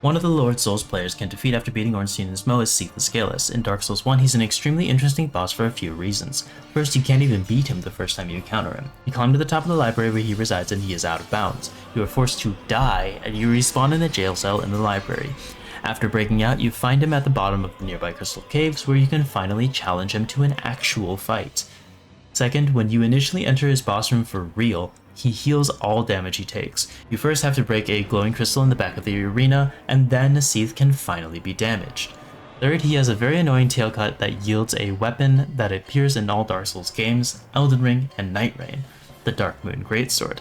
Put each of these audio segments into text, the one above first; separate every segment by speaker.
Speaker 1: One of the Lord Souls players can defeat after beating Ornstein's Mo is Seath the Scaleless. In Dark Souls 1, he's an extremely interesting boss for a few reasons. First, you can't even beat him the first time you encounter him. You climb to the top of the library where he resides and he is out of bounds. You are forced to die, and you respawn in a jail cell in the library. After breaking out, you find him at the bottom of the nearby crystal caves where you can finally challenge him to an actual fight. Second, when you initially enter his boss room for real, he heals all damage he takes. You first have to break a glowing crystal in the back of the arena, and then Seath can finally be damaged. Third, he has a very annoying tail cut that yields a weapon that appears in all Dark Souls games, Elden Ring and Nightreign, the Dark Moon Greatsword.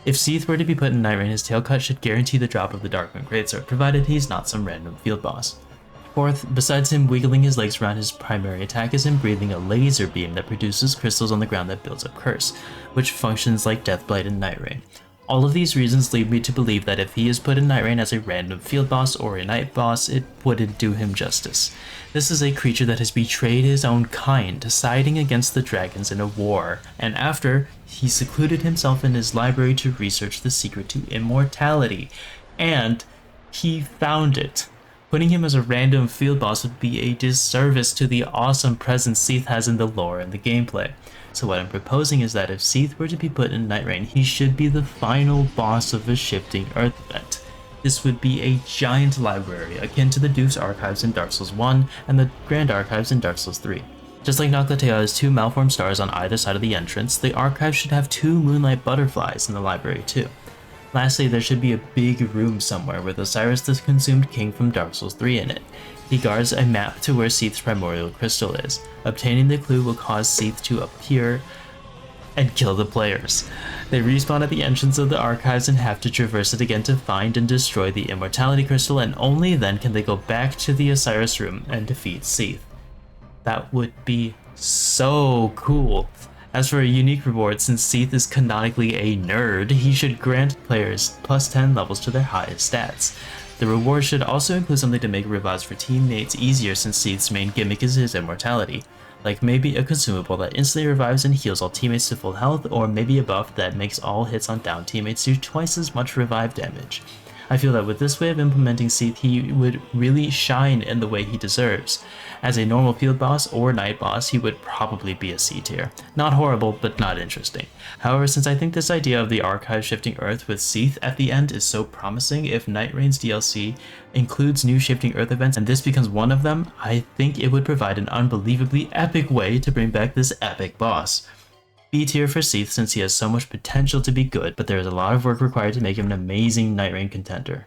Speaker 1: If Seath were to be put in Nightreign, his tail cut should guarantee the drop of the Dark Moon Greatsword, provided he's not some random field boss. Fourth, besides him wiggling his legs around, his primary attack is him breathing a laser beam that produces crystals on the ground that builds up curse, which functions like Deathblight in Nightreign. All of these reasons lead me to believe that if he is put in Nightreign as a random field boss or a night boss, it wouldn't do him justice. This is a creature that has betrayed his own kind, siding against the dragons in a war, and after, he secluded himself in his library to research the secret to immortality, and he found it. Putting him as a random field boss would be a disservice to the awesome presence Seath has in the lore and the gameplay. So what I'm proposing is that if Seath were to be put in Nightreign, he should be the final boss of a Shifting Earth event. This would be a giant library, akin to the Duke's Archives in Dark Souls 1 and the Grand Archives in Dark Souls 3. Just like Noclatea has two malformed stars on either side of the entrance, the Archive should have two Moonlight Butterflies in the library too. Lastly, there should be a big room somewhere with Osiris the Consumed King from Dark Souls 3 in it. He guards a map to where Seath's primordial crystal is. Obtaining the clue will cause Seath to appear and kill the players. They respawn at the entrance of the archives and have to traverse it again to find and destroy the immortality crystal, and only then can they go back to the Osiris room and defeat Seath. That would be so cool. As for a unique reward, since Seath is canonically a nerd, he should grant players plus 10 levels to their highest stats. The reward should also include something to make revives for teammates easier, since Seath's main gimmick is his immortality. Like maybe a consumable that instantly revives and heals all teammates to full health, or maybe a buff that makes all hits on down teammates do twice as much revive damage. I feel that with this way of implementing Seath, he would really shine in the way he deserves. As a normal field boss or night boss, he would probably be a C tier. Not horrible, but not interesting. However, since I think this idea of the Archive Shifting Earth with Seath at the end is so promising, if Nightreign's DLC includes new Shifting Earth events and this becomes one of them, I think it would provide an unbelievably epic way to bring back this epic boss. B tier for Seath since he has so much potential to be good, but there is a lot of work required to make him an amazing Nightreign contender.